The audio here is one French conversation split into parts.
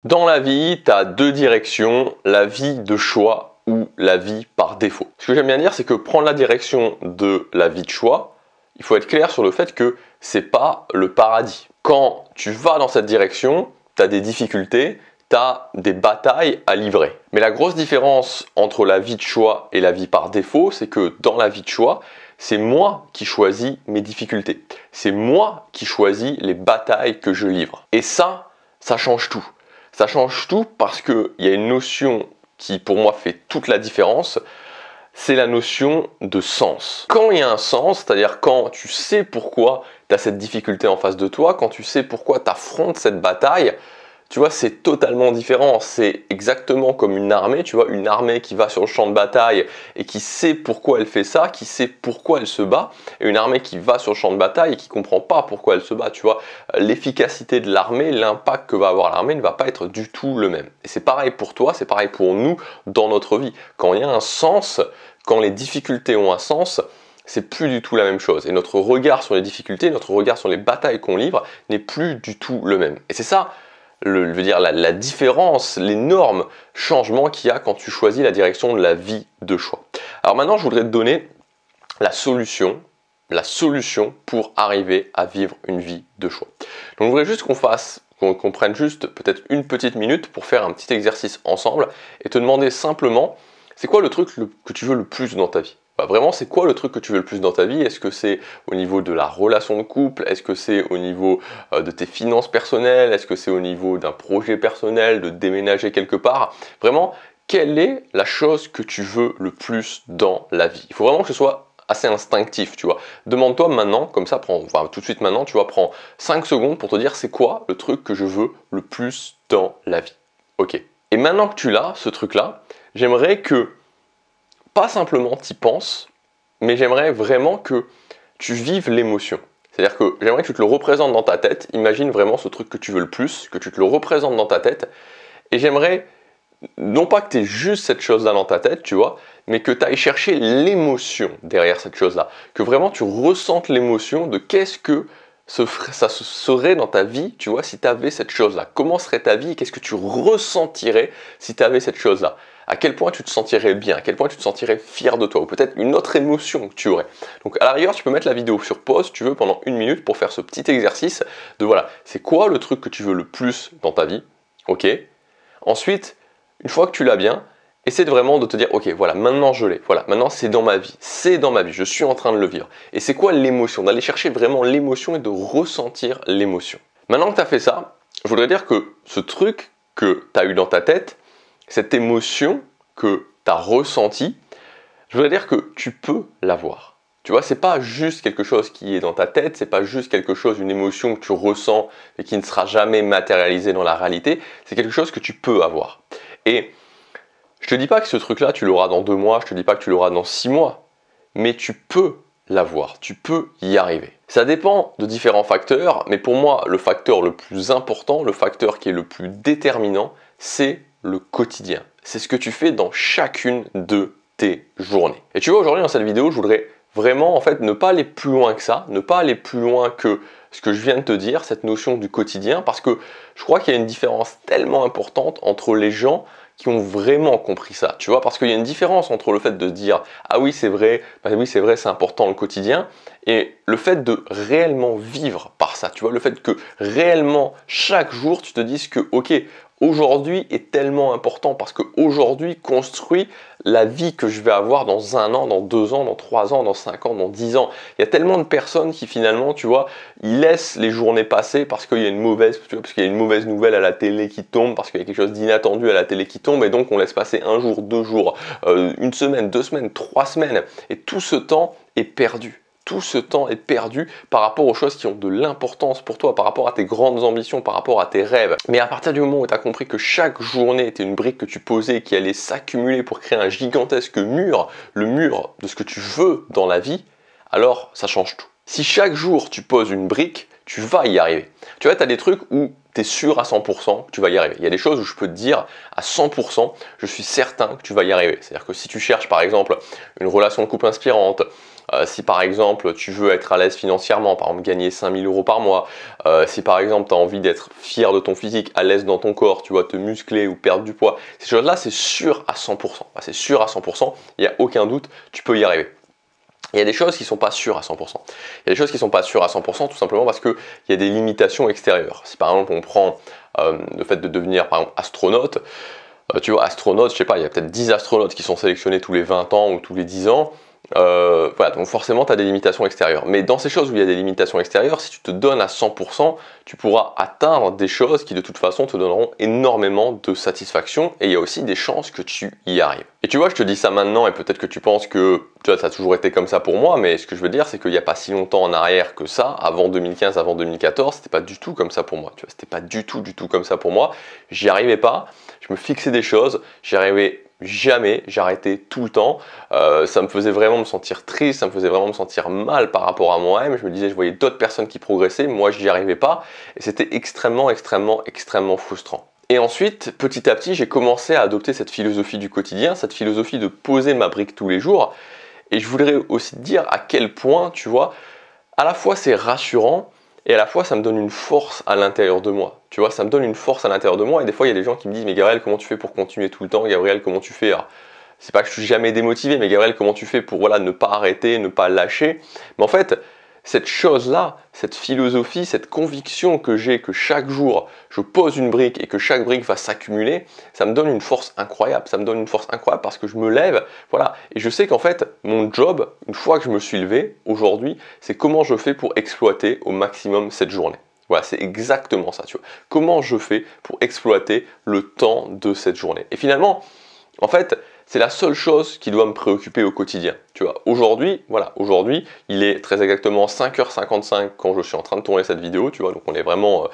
Dans la vie, tu as deux directions, la vie de choix ou la vie par défaut. Ce que j'aime bien dire, c'est que prendre la direction de la vie de choix, il faut être clair sur le fait que c'est pas le paradis. Quand tu vas dans cette direction, tu as des difficultés, tu as des batailles à livrer. Mais la grosse différence entre la vie de choix et la vie par défaut, c'est que dans la vie de choix, c'est moi qui choisis mes difficultés. C'est moi qui choisis les batailles que je livre. Et ça change tout. Ça change tout parce qu'il y a une notion qui pour moi fait toute la différence, c'est la notion de sens. Quand il y a un sens, c'est-à-dire quand tu sais pourquoi tu as cette difficulté en face de toi, quand tu sais pourquoi tu affrontes cette bataille, tu vois, c'est totalement différent. C'est exactement comme une armée, tu vois, une armée qui va sur le champ de bataille et qui sait pourquoi elle fait ça, qui sait pourquoi elle se bat, et une armée qui va sur le champ de bataille et qui comprend pas pourquoi elle se bat, tu vois. L'efficacité de l'armée, l'impact que va avoir l'armée ne va pas être du tout le même. Et c'est pareil pour toi, c'est pareil pour nous dans notre vie. Quand il y a un sens, quand les difficultés ont un sens, c'est plus du tout la même chose. Et notre regard sur les difficultés, notre regard sur les batailles qu'on livre n'est plus du tout le même. Et c'est ça, la différence, l'énorme changement qu'il y a quand tu choisis la direction de la vie de choix. Alors maintenant, je voudrais te donner la solution pour arriver à vivre une vie de choix. Donc je voudrais juste qu'on prenne juste peut-être une petite minute pour faire un petit exercice ensemble et te demander simplement, c'est quoi le truc que tu veux le plus dans ta vie ? Vraiment, c'est quoi le truc que tu veux le plus dans ta vie? Est-ce que c'est au niveau de la relation de couple? Est-ce que c'est au niveau de tes finances personnelles? Est-ce que c'est au niveau d'un projet personnel, de déménager quelque part? Vraiment, quelle est la chose que tu veux le plus dans la vie? Il faut vraiment que ce soit assez instinctif, tu vois. Demande-toi maintenant, comme ça, tout de suite maintenant, tu vas prendre 5 secondes pour te dire c'est quoi le truc que je veux le plus dans la vie. Ok. Et maintenant que tu l'as, ce truc-là, j'aimerais que pas simplement t'y penses, mais j'aimerais vraiment que tu vives l'émotion. C'est-à-dire que j'aimerais que tu te le représentes dans ta tête. Imagine vraiment ce truc que tu veux le plus, que tu te le représentes dans ta tête. Et j'aimerais, non pas que tu aies juste cette chose-là dans ta tête, tu vois, mais que tu ailles chercher l'émotion derrière cette chose-là. Que vraiment tu ressentes l'émotion de qu'est-ce que ça serait dans ta vie, tu vois, si tu avais cette chose-là. Comment serait ta vie et qu'est-ce que tu ressentirais si tu avais cette chose-là? À quel point tu te sentirais bien, à quel point tu te sentirais fier de toi, ou peut-être une autre émotion que tu aurais. Donc à la rigueur, tu peux mettre la vidéo sur pause, tu veux, pendant 1 minute pour faire ce petit exercice de voilà, c'est quoi le truc que tu veux le plus dans ta vie, ok? Ensuite, une fois que tu l'as bien, essaie vraiment de te dire, ok, voilà, maintenant je l'ai, voilà, maintenant c'est dans ma vie, je suis en train de le vivre. Et c'est quoi l'émotion? D'aller chercher vraiment l'émotion et de ressentir l'émotion. Maintenant que tu as fait ça, je voudrais dire que ce truc que tu as eu dans ta tête, cette émotion que tu as ressentie, je voudrais dire que tu peux l'avoir. Tu vois, c'est pas juste quelque chose qui est dans ta tête, c'est pas juste quelque chose, une émotion que tu ressens et qui ne sera jamais matérialisée dans la réalité, c'est quelque chose que tu peux avoir. Et je te dis pas que ce truc-là, tu l'auras dans 2 mois, je te dis pas que tu l'auras dans 6 mois, mais tu peux l'avoir, tu peux y arriver. Ça dépend de différents facteurs, mais pour moi, le facteur le plus important, le facteur qui est le plus déterminant, c'est le quotidien. C'est ce que tu fais dans chacune de tes journées. Et tu vois, aujourd'hui dans cette vidéo, je voudrais vraiment en fait ne pas aller plus loin que ça, ne pas aller plus loin que ce que je viens de te dire, cette notion du quotidien, parce que je crois qu'il y a une différence tellement importante entre les gens qui ont vraiment compris ça, tu vois, parce qu'il y a une différence entre le fait de dire ah oui c'est vrai, c'est important le quotidien, et le fait de réellement vivre par ça, tu vois, le fait que réellement chaque jour tu te dises que ok, aujourd'hui est tellement important parce qu'aujourd'hui construit la vie que je vais avoir dans 1 an, dans 2 ans, dans 3 ans, dans 5 ans, dans 10 ans. Il y a tellement de personnes qui finalement, tu vois, ils laissent les journées passer parce qu'il y a une mauvaise, tu vois, parce qu'il y a une mauvaise nouvelle à la télé qui tombe, parce qu'il y a quelque chose d'inattendu à la télé qui tombe, et donc on laisse passer 1 jour, 2 jours, 1 semaine, 2 semaines, 3 semaines, et tout ce temps est perdu. Tout ce temps est perdu par rapport aux choses qui ont de l'importance pour toi, par rapport à tes grandes ambitions, par rapport à tes rêves. Mais à partir du moment où tu as compris que chaque journée était une brique que tu posais qui allait s'accumuler pour créer un gigantesque mur, le mur de ce que tu veux dans la vie, alors ça change tout. Si chaque jour tu poses une brique, tu vas y arriver. Tu vois, tu as des trucs où tu es sûr à 100% que tu vas y arriver. Il y a des choses où je peux te dire à 100%, je suis certain que tu vas y arriver. C'est-à-dire que si tu cherches par exemple une relation de couple inspirante, si par exemple tu veux être à l'aise financièrement, par exemple gagner 5000 € par mois, si par exemple tu as envie d'être fier de ton physique, à l'aise dans ton corps, tu vois, te muscler ou perdre du poids, ces choses-là c'est sûr à 100%. C'est sûr à 100%, il n'y a aucun doute, tu peux y arriver. Il y a des choses qui ne sont pas sûres à 100%. Il y a des choses qui ne sont pas sûres à 100% tout simplement parce qu'il y a des limitations extérieures. Si par exemple on prend le fait de devenir par exemple astronaute, tu vois, astronaute, je sais pas, il y a peut-être 10 astronautes qui sont sélectionnés tous les 20 ans ou tous les 10 ans. Voilà, donc forcément tu as des limitations extérieures. Mais dans ces choses où il y a des limitations extérieures, si tu te donnes à 100%, tu pourras atteindre des choses qui de toute façon te donneront énormément de satisfaction et il y a aussi des chances que tu y arrives. Et tu vois, je te dis ça maintenant et peut-être que tu penses que tu vois, ça a toujours été comme ça pour moi, mais ce que je veux dire c'est qu'il n'y a pas si longtemps en arrière que ça, avant 2015, avant 2014, c'était pas du tout comme ça pour moi. Tu vois, c'était pas du tout comme ça pour moi. J'y arrivais pas, je me fixais des choses, j'y arrivais jamais, j'arrêtais tout le temps, ça me faisait vraiment me sentir triste, ça me faisait vraiment me sentir mal par rapport à moi-même, je me disais, je voyais d'autres personnes qui progressaient, moi je n'y arrivais pas, et c'était extrêmement frustrant. Et ensuite, petit à petit, j'ai commencé à adopter cette philosophie du quotidien, cette philosophie de poser ma brique tous les jours, et je voudrais aussi te dire à quel point, tu vois, à la fois c'est rassurant, et à la fois ça me donne une force à l'intérieur de moi. Tu vois, ça me donne une force à l'intérieur de moi. Et des fois, il y a des gens qui me disent, mais Gabriel, comment tu fais pour continuer tout le temps? Gabriel, comment tu fais? Alors, c'est pas que je suis jamais démotivé, mais Gabriel, comment tu fais pour voilà, ne pas arrêter, ne pas lâcher? Mais en fait, cette chose-là, cette philosophie, cette conviction que j'ai que chaque jour, je pose une brique et que chaque brique va s'accumuler, ça me donne une force incroyable. Ça me donne une force incroyable parce que je me lève, voilà. Et je sais qu'en fait, mon job, une fois que je me suis levé, aujourd'hui, c'est comment je fais pour exploiter au maximum cette journée. Voilà, c'est exactement ça, tu vois. Comment je fais pour exploiter le temps de cette journée? Et finalement, en fait, c'est la seule chose qui doit me préoccuper au quotidien. Tu vois, aujourd'hui, voilà, aujourd'hui, il est très exactement 5h55 quand je suis en train de tourner cette vidéo, tu vois, donc on est vraiment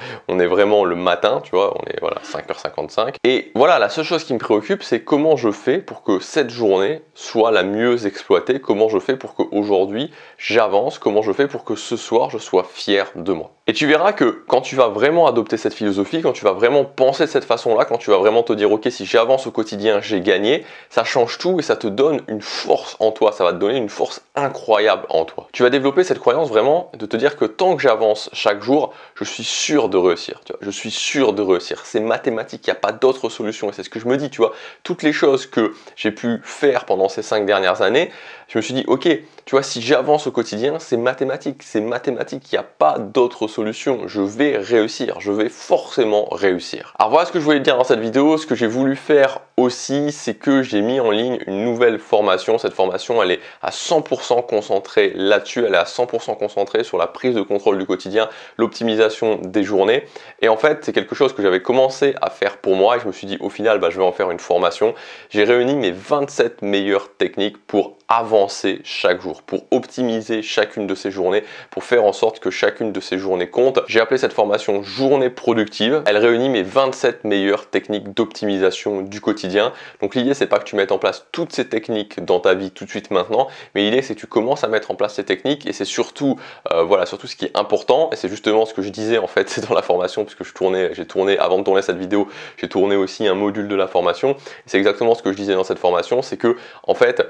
le matin, tu vois, on est voilà 5h55. Et voilà, la seule chose qui me préoccupe, c'est comment je fais pour que cette journée soit la mieux exploitée, comment je fais pour qu'aujourd'hui j'avance, comment je fais pour que ce soir je sois fier de moi. Et tu verras que quand tu vas vraiment adopter cette philosophie, quand tu vas vraiment penser de cette façon-là, quand tu vas vraiment te dire ok, si j'avance au quotidien, j'ai gagné, ça change tout et ça te donne une force en toi, ça va te donner une force incroyable en toi. Tu vas développer cette croyance vraiment de te dire que tant que j'avance chaque jour, je suis sûr de réussir. Tu vois, je suis sûr de réussir. C'est mathématique, il n'y a pas d'autre solution et c'est ce que je me dis, tu vois. Toutes les choses que j'ai pu faire pendant ces 5 dernières années, je me suis dit ok, tu vois, si j'avance au quotidien, c'est mathématique, il n'y a pas d'autre solution. Je vais réussir, je vais forcément réussir. Alors voilà ce que je voulais te dire dans cette vidéo. Ce que j'ai voulu faire aussi, c'est que j'ai mis en ligne une nouvelle formation. Cette formation, elle est à 100% concentrée là-dessus, elle est à 100% concentrée sur la prise de contrôle du quotidien, l'optimisation des journées. Et en fait, c'est quelque chose que j'avais commencé à faire pour moi et je me suis dit au final, je vais en faire une formation. J'ai réuni mes 27 meilleures techniques pour avancer chaque jour, pour optimiser chacune de ces journées, pour faire en sorte que chacune de ces journées compte. J'ai appelé cette formation Journée productive. Elle réunit mes 27 meilleures techniques d'optimisation du quotidien. Donc l'idée, c'est pas que tu mettes en place toutes ces techniques dans ta vie tout de suite maintenant, mais l'idée, c'est que tu commences à mettre en place ces techniques et c'est surtout, voilà, surtout ce qui est important. Et c'est justement ce que je disais en fait, c'est dans la formation, puisque j'ai tourné, avant de tourner cette vidéo, j'ai tourné aussi un module de la formation. C'est exactement ce que je disais dans cette formation, c'est que en fait,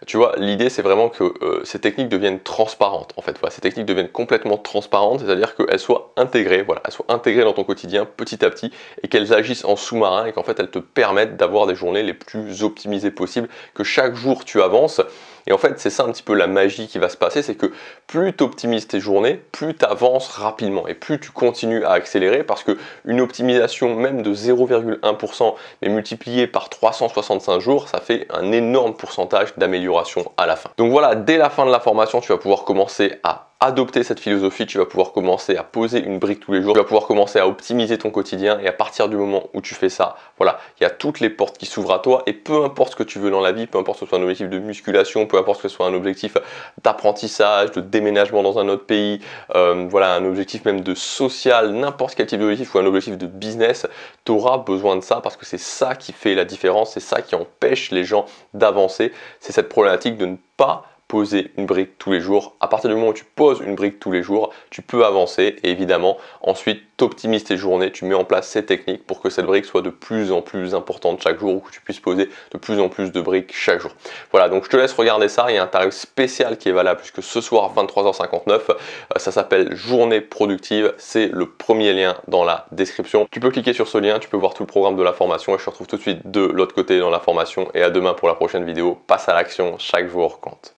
tu vois, l'idée c'est vraiment que ces techniques deviennent transparentes. En fait, voilà, ces techniques deviennent complètement transparentes, c'est-à-dire qu'elles soient intégrées, voilà, elles soient intégrées dans ton quotidien petit à petit et qu'elles agissent en sous-marin et qu'en fait elles te permettent d'avoir des journées les plus optimisées possibles, que chaque jour tu avances. Et en fait, c'est ça un petit peu la magie qui va se passer, c'est que plus tu optimises tes journées, plus tu avances rapidement et plus tu continues à accélérer parce que une optimisation même de 0,1% mais multipliée par 365 jours, ça fait un énorme pourcentage d'amélioration à la fin. Donc voilà, dès la fin de la formation, tu vas pouvoir commencer à adopter cette philosophie, tu vas pouvoir commencer à poser une brique tous les jours, tu vas pouvoir commencer à optimiser ton quotidien et à partir du moment où tu fais ça, voilà, il y a toutes les portes qui s'ouvrent à toi et peu importe ce que tu veux dans la vie, peu importe que ce soit un objectif de musculation, peu importe que ce soit un objectif d'apprentissage, de déménagement dans un autre pays, voilà, un objectif même de social, n'importe quel type d'objectif ou un objectif de business, tu auras besoin de ça parce que c'est ça qui fait la différence, c'est ça qui empêche les gens d'avancer, c'est cette problématique de ne pas poser une brique tous les jours. À partir du moment où tu poses une brique tous les jours, tu peux avancer et évidemment, ensuite, tu optimises tes journées, tu mets en place ces techniques pour que cette brique soit de plus en plus importante chaque jour ou que tu puisses poser de plus en plus de briques chaque jour. Voilà, donc je te laisse regarder ça. Il y a un tarif spécial qui est valable puisque ce soir, 23h59, ça s'appelle Journée productive. C'est le premier lien dans la description. Tu peux cliquer sur ce lien, tu peux voir tout le programme de la formation et je te retrouve tout de suite de l'autre côté dans la formation. Et à demain pour la prochaine vidéo. Passe à l'action, chaque jour compte.